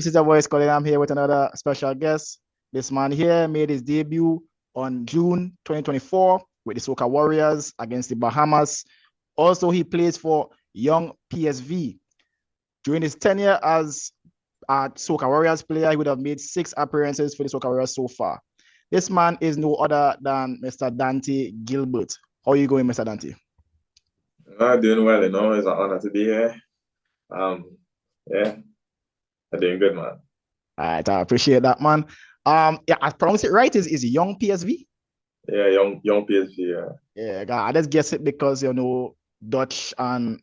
This is the voice calling. I'm here with another special guest. This man here made his debut on June 2024 with the Soca Warriors against the Bahamas. Also, he plays for Young PSV. During his tenure as a Soca Warriors player, he would have made 6 appearances for the Soca Warriors so far. This man is no other than Mr. Dantaye Gilbert. How are you going, Mr. Dantaye? I'm doing well, It's an honor to be here. Yeah, I'm doing good, man. All right, I appreciate that, man. Yeah, I pronounce it right. Is Young PSV? Yeah, young PSV, yeah. Yeah, I just guess it because Dutch and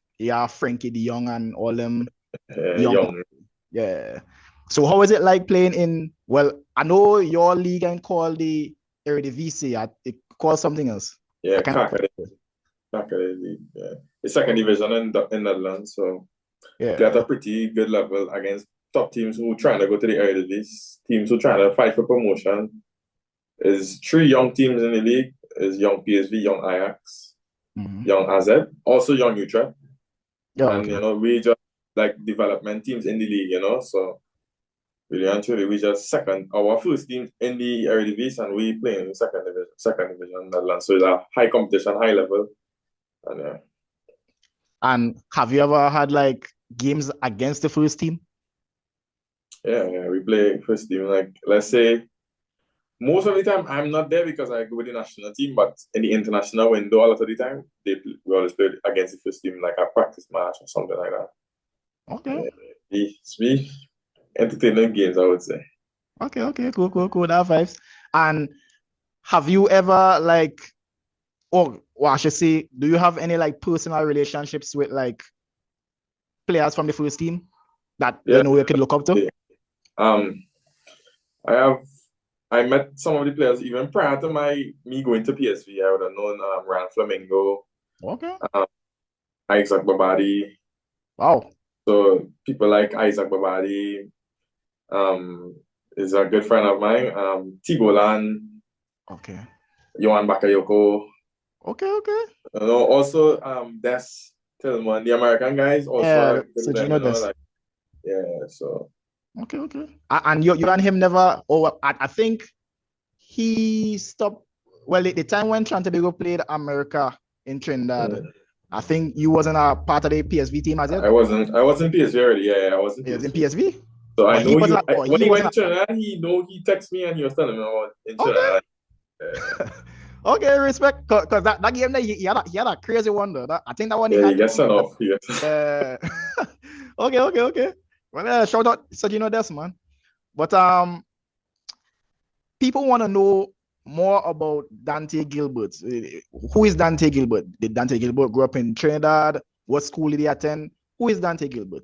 Frankie de Jong and all them young. Young. Yeah. So how is it like playing in? Well, I know your league and called the Eredivisie. It calls something else. Yeah, I can't. Kakere, yeah. The second division in Netherlands, so Yeah. they're at a pretty good level against top teams who trying to go to the Eredivisie. Teams who trying to fight for promotion. Is 3 young teams in the league. Is Young PSV, Young Ajax, Young AZ, also Young Utrecht. Yeah, And okay. we just like development teams in the league, so really and truly we just second our first team in the Eredivisie and we play in the second division Netherlands. So it's a high competition, high level. And yeah. And have you ever had like games against the first team? Yeah, we play first team. Like let's say most of the time I'm not there because I go with the national team, but in the international window a lot of the time we always play against the first team, like a practice match or something like that. Okay. It's me entertaining games, I would say. Okay, cool. That vibes. And have you ever or well, I should say, do you have any like personal relationships with like players from the first team that Yeah. you could look up to? I met some of the players even prior to me going to PSV. I would have known Ran Flamingo, Okay. Isaac Babadi. Wow. So people like Isaac Babadi is a good friend of mine. Tigolan, Okay. Johan Bakayoko. Okay. Also Des Tillman, the American guys also Yeah, are good so with them, this. So. Okay. And you and him never, I think he stopped, well, the time when Trinidad played America in Trinidad, I think you wasn't a part of the PSV team, as it? I wasn't PSV already, yeah, I wasn't He was in PSV. PSV? So I know when he went to wasn't. Trinidad, he texted me and he was telling me about in Trinidad. Okay. Okay, respect. Because that game there, he had a crazy one though. I think that one he Yeah, had. you get sent off. Okay. Well, shout out this man. But people want to know more about Dantaye Gilbert. Who is Dantaye Gilbert? Did Dantaye Gilbert grow up in Trinidad? What school did he attend? Who is Dantaye Gilbert?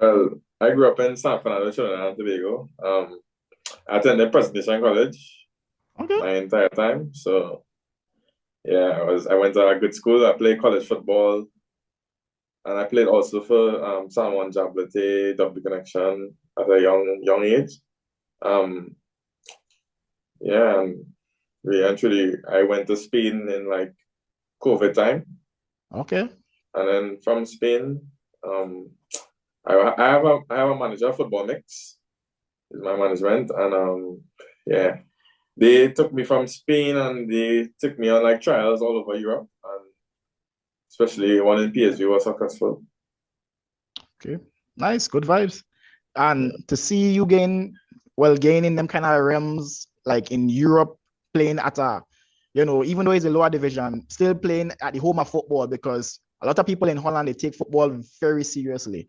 Well, I grew up in San Fernando, Trinidad and Tobago. I attended Presentation College my entire time. So yeah, I went to a good school. I played college football. And I played also for San Juan Jablete, W Connection at a young age. And really and truly, I went to Spain in like COVID time. Okay. And then from Spain, I have a manager, Football Mix, is my management, and they took me from Spain and they took me on like trials all over Europe, and especially one in PSV was successful. Okay, nice, good vibes, and to see you gaining them kind of realms like in Europe, playing at a, even though it's a lower division, still playing at the home of football, because a lot of people in Holland, they take football very seriously.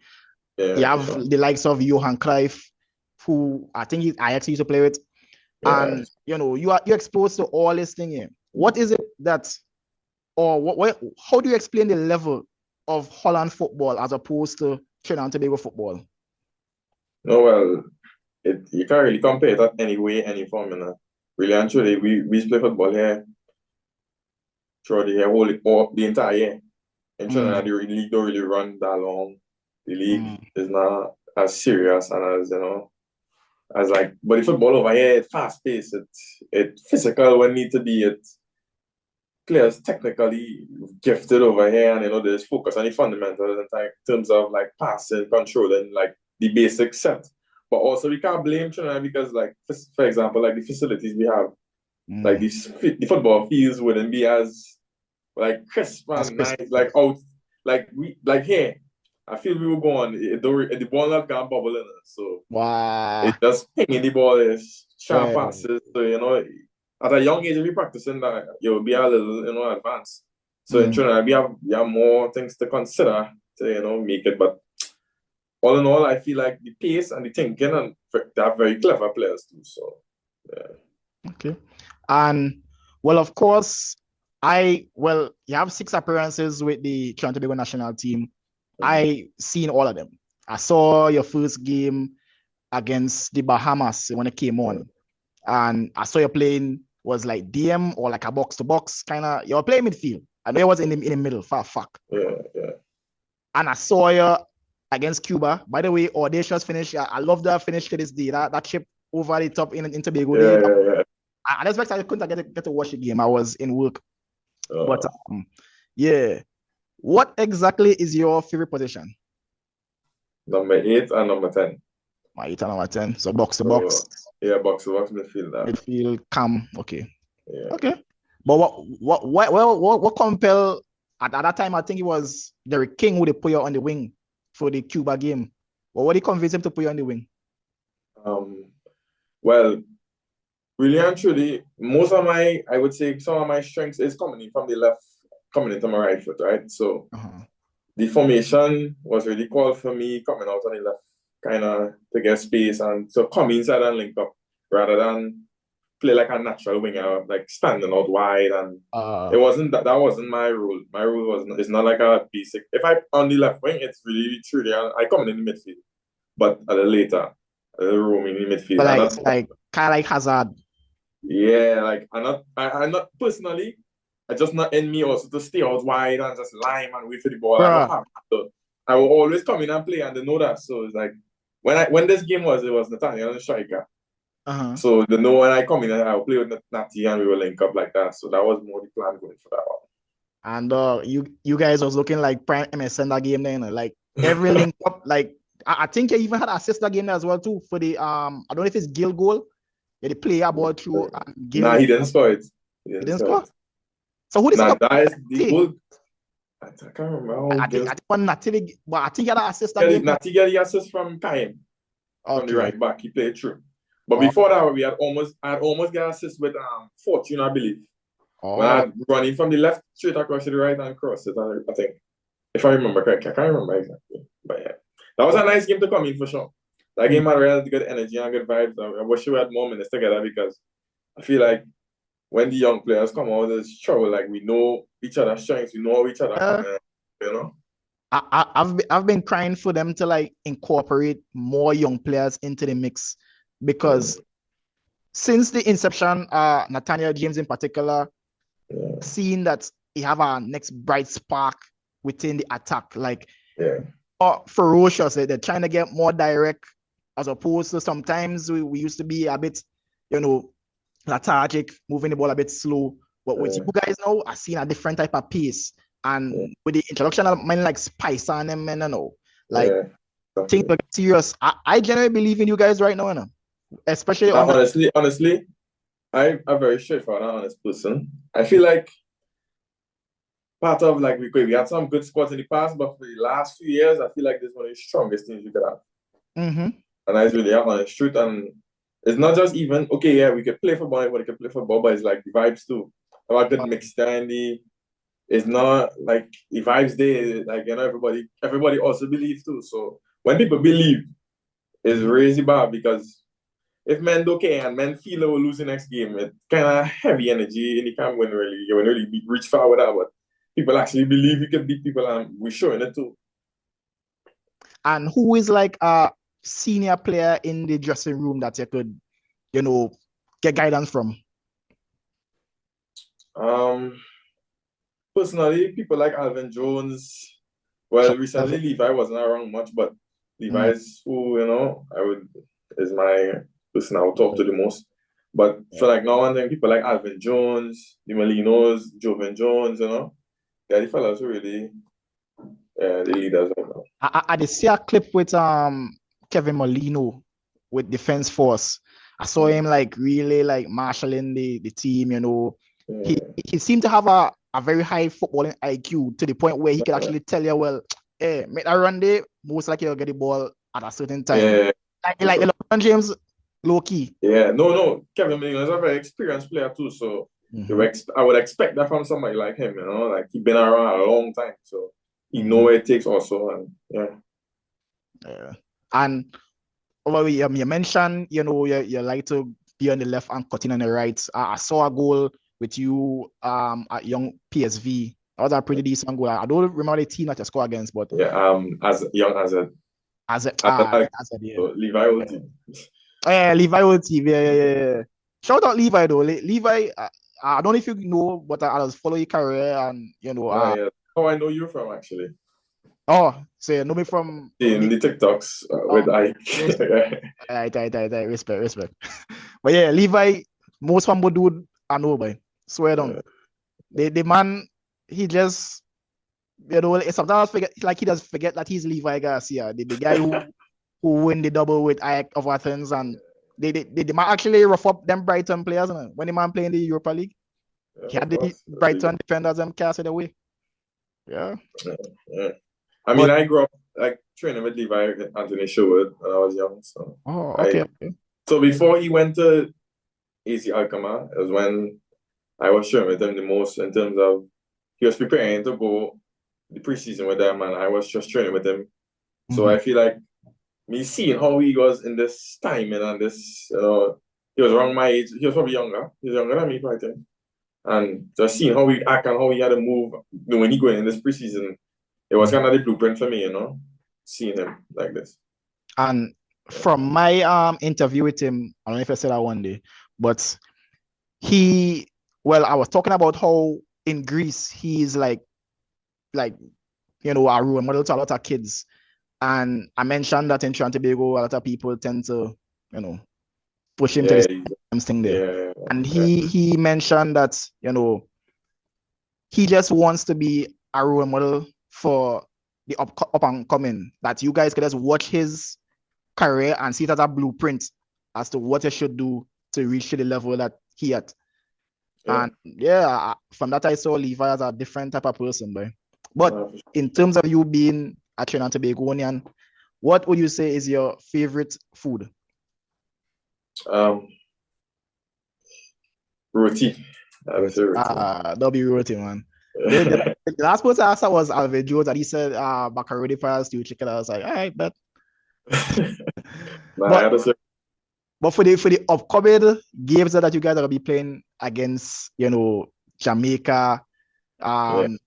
Yeah, you have the likes of Johan Cruyff, who I think I actually used to play with. Yeah. And you're exposed to all this thing here. What is it that, or how do you explain the level of Holland football as opposed to Trinidad and Tobago football? No, well, you can't really compare it at any way, any form, Really and truly, we play football here throughout the year, the entire year. In Trinidad, the league don't really run that long. The league is not as serious and as but the football over here, it's fast paced, it's physical when need to be, players technically gifted over here, and there's focus on the fundamentals in terms of like passing, controlling, like the basic set. But also we can't blame Trinidad because, like, for example, like the facilities we have, like the football fields wouldn't be as like crisp and nice, like out, like here. I feel we were going, the ball not gonna bubble in it, so Wow. it just pinging the ball is sharp passes. So at a young age, we practicing that you'll be a little advanced. So in Trinidad, we have more things to consider to make it. But all in all, I feel like the pace and the thinking, and they are very clever players too. So yeah. Okay. And well, of course, you have 6 appearances with the Trinidad and Tobago national team. I seen all of them. I saw your first game against the Bahamas when it came on. And I saw you playing was like DM or like a box to box kind of. You were playing midfield. I know it was in the middle. Fuck. Yeah. And I saw you against Cuba. By the way, audacious finish. I love that finish to this day. That chip over the top in Tobago. Yeah. I just I couldn't get to watch the game. I was in work. But yeah. What exactly is your favorite position? Number 8 and number 10. 8 and number 10. So box to box. Yeah, box to box midfield. Midfield cam. Okay. Yeah. Okay. But what compel at that time? I think it was Derek King who they put you on the wing for the Cuba game. But what did convince him to put you on the wing? Well, really and truly, I would say some of my strengths is coming in from the left, coming into my right foot, right? So the formation was really called for me coming out on the left, kind of to get space and so come inside and link up rather than play like a natural winger, like standing out wide. And it wasn't that wasn't my role. My role it's not like a basic. If I on the left wing, it's really truly I come in the midfield, but a little later, a little roaming in the midfield. But like kind of like Hazard. Yeah, like I'm not personally. I just not in me also to stay out wide and just line and wait for the ball. I will always come in and play, and they know that. So it's like when this game it was Nathaniel the striker. So they know when I come in, I'll play with Natty and we will link up like that. So that was more the plan going for that one. And you guys was looking like prime MSN that game then, like every link up. Like I think you even had an assist that game as well too for the I don't know if it's Gil goal. Yeah, the player ball through. Nah, he didn't score it. He didn't score. So who did score? That is the goal. I can't remember. I think Natty, but I think he had an assist that game. Natty got the assist from Kaim from the right back. He played through. But before that, we had almost got assist with Fortune, I believe. When I had running from the left straight across to the right and cross it, I think. If I remember correctly. I can't remember exactly. But yeah. That was a nice game to come in for sure. That game had really good energy and good vibes. I wish we had more minutes together because I feel like when the young players come out, there's trouble. Like we know each other's strengths, we know each other. I've been trying for them to like incorporate more young players into the mix because since the inception, Nathaniel James in particular, seeing that he have a next bright spark within the attack, like ferocious. They're trying to get more direct as opposed to sometimes we used to be a bit, lethargic, moving the ball a bit slow. But with you guys now, I've seen a different type of pace. And with the introduction of men like Spice and them, things are serious. I generally believe in you guys right now, especially honestly, I'm a very straightforward and honest person. I feel like part of like we had some good squads in the past, but for the last few years, I feel like this is one of the strongest things you could have. And that's really honest truth. And it's not just even we could play football, everybody can play football, but it's like the vibes too. About good mix there it's not like the vibes there, like everybody also believes too. So when people believe, it's really bad because if men don't care and men feel they will lose the next game, it's kind of heavy energy in the camp when really reach far with that. But people actually believe you can beat people, and we're showing it too. And who is like a senior player in the dressing room that you could, get guidance from? Personally, people like Alvin Jones. Well, recently Levi wasn't around much, but Levi's who is my person I will talk to the most. But for like now and then, people like Alvin Jones, the Molinos, Joven Jones, they're the fellas who really the leaders right now. I did see a clip with Kevin Molino with Defense Force. I saw him like really like marshalling the team, you know. He seemed to have a very high footballing IQ to the point where he could actually tell you, well, hey, make that run there, most likely you'll get the ball at a certain time. Yeah, like LeBron James, low key. Yeah, no. Kevin Molino is a very experienced player too, so I would expect that from somebody like him, you know, like he's been around a long time, so he know what it takes also, and yeah. And well, you mentioned, you know, you like to be on the left and cutting on the right. I saw a goal with you at Young PSV. That was a pretty decent goal. I don't remember the team that you scored against, but as young as a yeah. So Levi Oti. Yeah, Levi Oti. Yeah. Shout out Levi though. Levi, I don't know if you know, but I was following your career and you know. Yeah. How I know you from actually. Oh, so you know me from in the TikToks with Ike. Right. Respect. But yeah, Levi, most humble dude I know, boy. Swear down. The man, he just, you know, sometimes he does forget that he's Levi Garcia, the guy who win the double with Ike of Athens, and they might actually rough up them Brighton players, you know, when the man playing the Europa League. He had the Brighton defenders and cast it away. Yeah. I mean, I grew up like training with Levi Anthony Sherwood when I was young. So okay. So before he went to AC Alkmaar, it was when I was training with him the most in terms of he was preparing to go the preseason with them, and I was just training with him. So I feel like me seeing how he was in this timing and this, he was around my age. He was probably younger. He was younger than me, I think. And just seeing how he act and how he had to move when he going in this preseason, it was kind of the blueprint for me, you know, seeing him like this. And from my interview with him, I don't know if I said that one day, but I was talking about how in Greece he's like you know, a role model to a lot of kids. And I mentioned that in Trinidad and Tobago, a lot of people tend to, you know, push him to this thing there. And he mentioned that, you know, he just wants to be a role model for the up and coming, that you guys could just watch his career and see it as a blueprint as to what he should do to reach the level that he at. And from that I saw Levi as a different type of person, boy. But in terms of you being a Trinidad and Tobagonian, what would you say is your favorite food? Roti. That'll be roti, man. The last person I asked was Alvin Jones, and he said macaroni fries, stew chicken. I was like, all right, bet. But for the upcoming games that you guys are gonna be playing against, you know, Jamaica,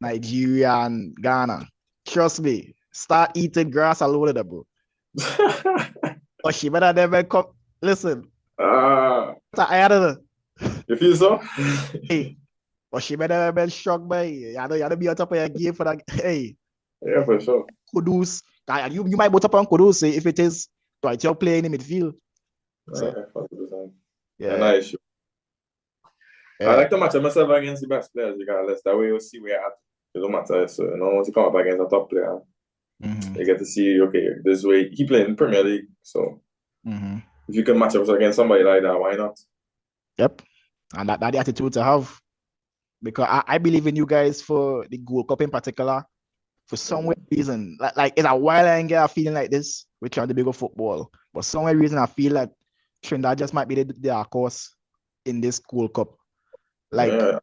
Nigeria, and Ghana, trust me, start eating grass alone, bro. Or she better never come. Listen, I had you feel so? Hey, but she better have been shocked by you know be on top of your game for that. Hey, yeah, for sure. Kudus, you might put up on Kudus if it is right. You're playing in the midfield. So, nice. I like to match myself against the best players regardless. That way you see where you're at. It don't matter. So you know, once you come up against a top player, you get to see, okay, this way he playing in Premier League. So if you can match up against somebody like that, why not? Yep. And that's the attitude to have. Because I believe in you guys for the Gold Cup in particular. For some reason, like it's a while I ain't get a feeling like this with Trinidad and Tobago football. But some reason I feel like Trinidad just might be the course in this Gold Cup. Like, yeah,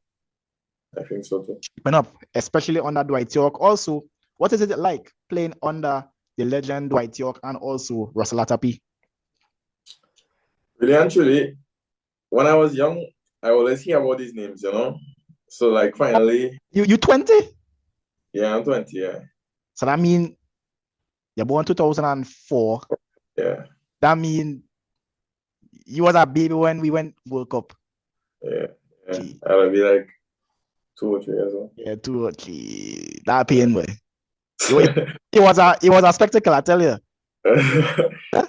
I think so too. Keeping up, especially under Dwight York. Also, what is it like playing under the legend Dwight York and also Russell Atapi? Really and truly, when I was young, I always hear about these names, you know. So like finally, you 20? Yeah, I'm 20. Yeah. So that means you're born 2004. Yeah. That means you was a baby when we went World Cup. Yeah. I'll be like 2 or 3 years old. Yeah, 2 or 3. That pain, boy. It was a spectacle, I tell you.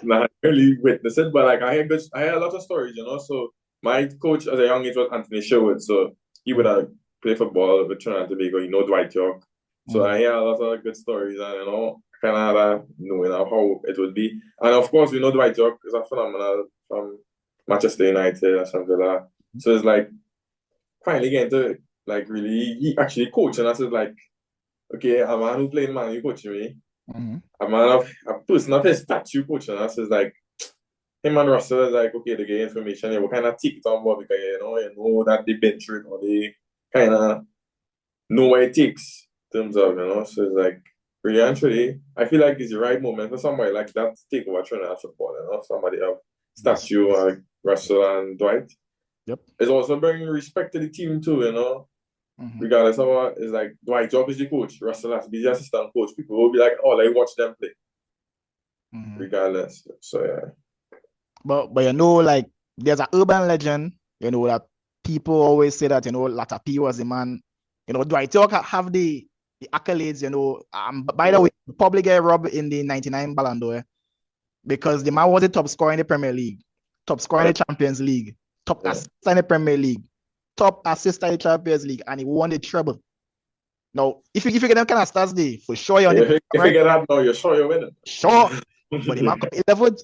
Nah, I really witnessed it, but like I hear a lot of stories, you know. So my coach as a young age was Anthony Sherwood, so he would have played football with Trinidad and Tobago. You know Dwight York, so I hear a lot of good stories, and you know, kind of knowing of how it would be. And of course, we know Dwight York is a phenomenal from Manchester United or something like that. So it's like finally getting to like really he actually coaching us is like, okay, a man who playing Man U coaching me, a person of his statue coaching us is like him and Russell is like, okay, they get information, we kind of take it on board because you know that they've been through it or they kind of know what it takes in terms of, so it's like really and truly, I feel like it's the right moment for somebody like that to take over Trinidad football, somebody of statue like Russell and Dwight. Yep. It's also bringing respect to the team too, regardless of what, it's like Dwight Job is the coach, Russell has to be the assistant coach. People will be like, oh, like watch them play. Regardless. So yeah. But like there's an urban legend, that people always say that, Latapi was the man. Dwight York have the accolades, by the way, probably get robbed in the 99 Ballon d'Or because the man was the top scorer in the Premier League, top scorer in the Champions League, top assist in the Premier League, top assist in the Champions League, and he won the treble. Now, if you get them kind of stats there, for sure you're on if you get that now, you're sure you're winning. Sure. But the man come 11th.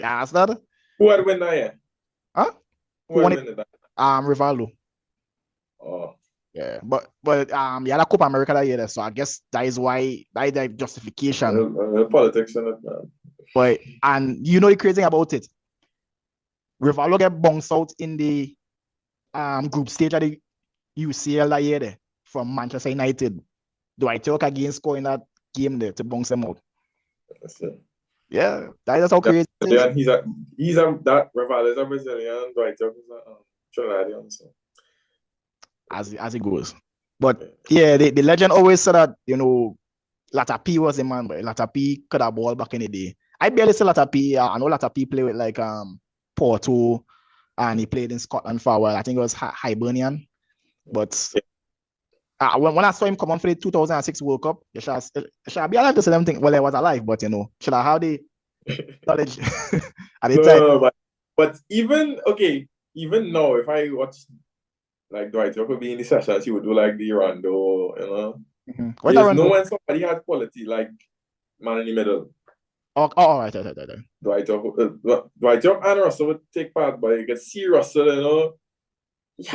Yeah, that's that. Who had win that year? Huh? Who had win that? Rivaldo. Oh. Yeah, but he had a Copa America that year, so I guess that is why that justification. The politics in it, man. But and the crazy thing about it, Rivaldo get bounced out in the group stage of the UCL that year there from Manchester United. Dwight York again scoring that game there to bounce them out. That's it. Yeah, that's how crazy. Yeah, he's that Rivaldo is a Brazilian, Dwight York is a Trinidadian. So. As it goes. But yeah, the legend always said that, Latapi was the man, but Latapi could have ball back in the day. I barely see Latapi. I know Latapi played with like Porto and he played in Scotland for a while. I think it was Hibernian. But when I saw him come on for the 2006 World Cup, you should be alive to say them thing. Well, I was alive, but should I have the knowledge at the time? No, but even now, if I watch like Dwight York would be in the sessions, he would do like the Rondo, There's no one somebody had quality like man in the middle. Oh, right. Dwight York and Russell would take part, but you can see Russell, he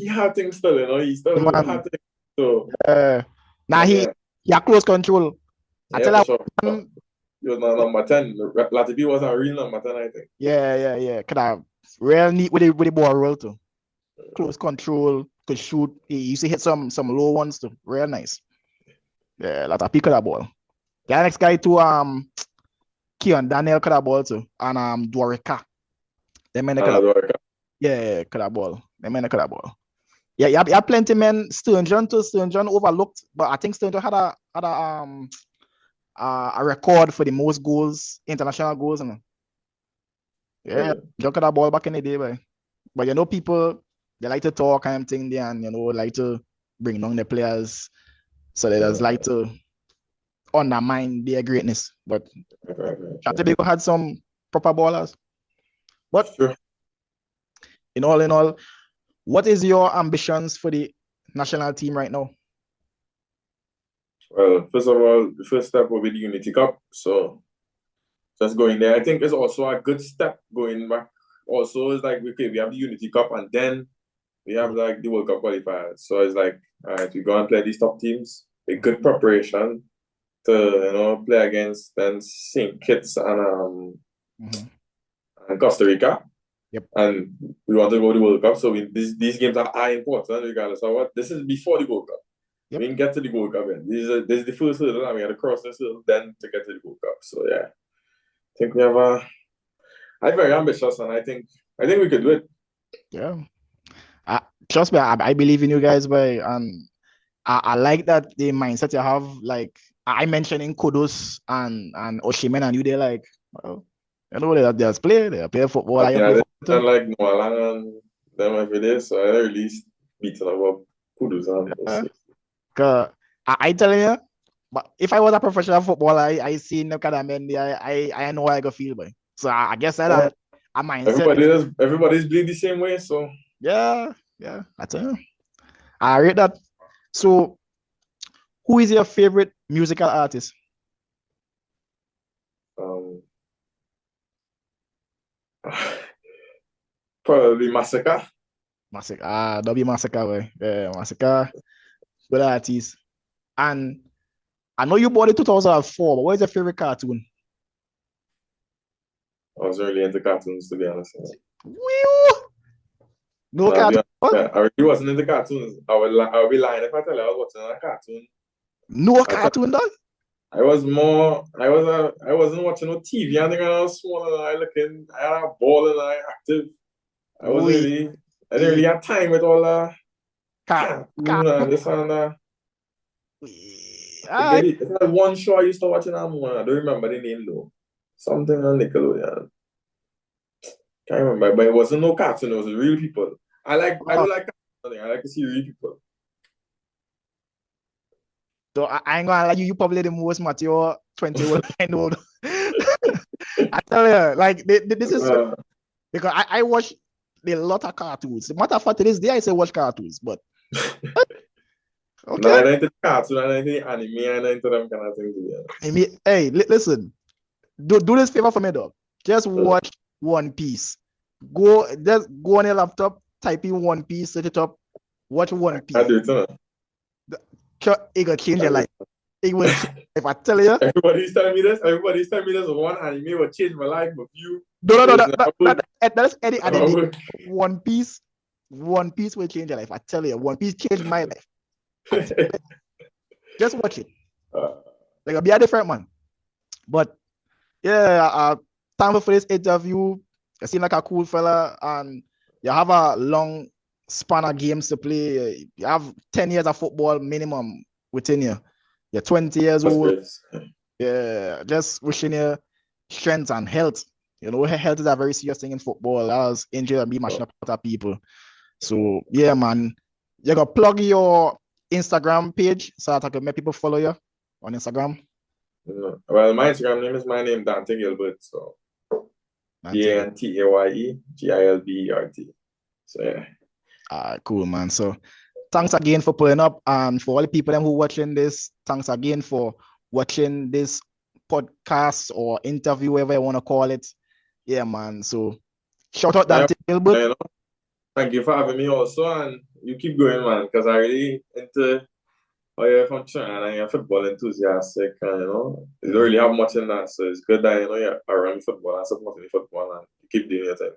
had things still, he still had things. So he had close control. I tell you, he was not number 10. Latifi was a real number 10, I think. Yeah. Could have real neat with the ball roll too. Close control, could shoot. He used to hit some low ones too. Real nice. Yeah, like a pick of that ball. The next guy too, Keon Daniel could have ball too. And Dwarika. Them men could have. Yeah, could have ball. Them men could have ball. Yeah, you have plenty men. Sturgeon overlooked, but I think Sturgeon had a record for the most goals, international goals. Yeah, John could have ball back in the day, but people, they like to talk and thing there, and like to bring down the players, so they just like to undermine their greatness. But Tobago had some proper ballers. But in all, what is your ambitions for the national team right now? Well, first of all, the first step will be the Unity Cup. So just going there, I think it's also a good step going back. Also, it's like, okay, we have the Unity Cup and then we have like the World Cup qualifiers. So it's like, all right, we go and play these top teams. A good preparation to play against then St. Kitts and Costa Rica. Yep. And we want to go to the World Cup. So these games are important regardless of what. This is before the World Cup. Yep. We can get to the World Cup. This is the first hurdle, and we got to cross this hurdle then to get to the World Cup. So yeah, I think we have I'm very ambitious, and I think we could do it. Yeah, trust me, I believe in you guys, boy, and I like that the mindset you have. Like I mentioned in Kudus and Oshimen, and they're like, well, they just play football. Yeah, they like Noalang and them every day, so I at least beating about Kudus and I tell you, but if I was a professional footballer, I see no kind of men there, I know how I go feel, boy. So I guess that a mindset. Everybody's bleed the same way, so yeah, I tell you. I read that. So, who is your favorite musical artist? Probably Massacre. Massacre. W Massacre, boy. Yeah, Massacre. Good artist. And I know you bought it 2004, but what is your favorite cartoon? I was really into cartoons, to be honest. Whew. No cartoon. I really wasn't into cartoons. I would be lying if I tell you I was watching a cartoon. No cartoon, dog? I wasn't watching no TV. I think when I was small and I had a ball and I active. I didn't really have time with all the cartoon and this and that. There's one show I used to watch in I don't remember the name though. Something on Nickelodeon. Can't remember, but it wasn't no cartoon, it was real people. I do like cartoons. I like to see real people. So I ain't gonna lie, you probably the most mature 20-year-old I know. I tell you, like this is because I watch a lot of cartoons. The matter of fact, to this day I say watch cartoons, but okay. No, I don't into cartoon, I don't into anime, I don't into them kind of things. Yeah. Hey, listen, do this favor for me, dog. Just watch One Piece. Just go on your laptop, type in One Piece, set it up, watch One Piece. I do it too. It will change your life. It will. If I tell you, everybody's telling me this. One anime will change my life, but you. No. That's any anime. One Piece will change your life. I tell you, One Piece changed my life. Just watch it. Like I'll be a different man. But yeah, thankful for this interview. You seem like a cool fella, and you have a long span of games to play. You have 10 years of football minimum within you. You're 20 years old. Yeah, just wishing you strength and health. You know, health is a very serious thing in football. As injury and be mashing up other people. So yeah, man, you gotta plug your Instagram page so that I can make people follow you on Instagram. Well, my Instagram name is Dantaye Gilbert. So Dantaye Gilbert. So yeah. Cool, man. So thanks again for pulling up, and for all the people who are watching this, thanks again for watching this podcast or interview, whatever you want to call it. Yeah, man. So shout out Dantaye Gilbert. Thank you for having me also, and you keep going, man, because I really into how you're from Trinidad and you're football enthusiastic, and you don't really have much in that, so it's good that you're around football and supporting football, and you keep doing your thing.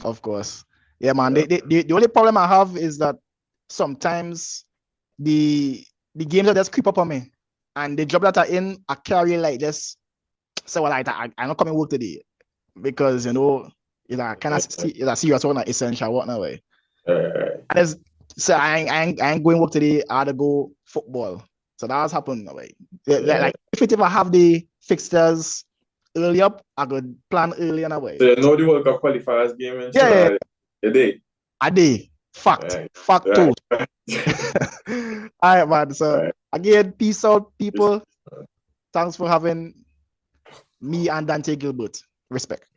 Of course. Yeah, man. The only problem I have is that sometimes the games that just creep up on me, and the job that I'm in, I carry like just say, well, I'm not coming work today because it's a kind of it's a serious one, essential one away. So I ain't going work today. I had to go football. So that's happened away. Like if it ever have the fixtures early up, I could plan early and away. So you know the World Cup qualifiers game in Trinidad? A day. Fact too. All right, man. So again, peace out, people. Thanks for having me and Dantaye Gilbert. Respect.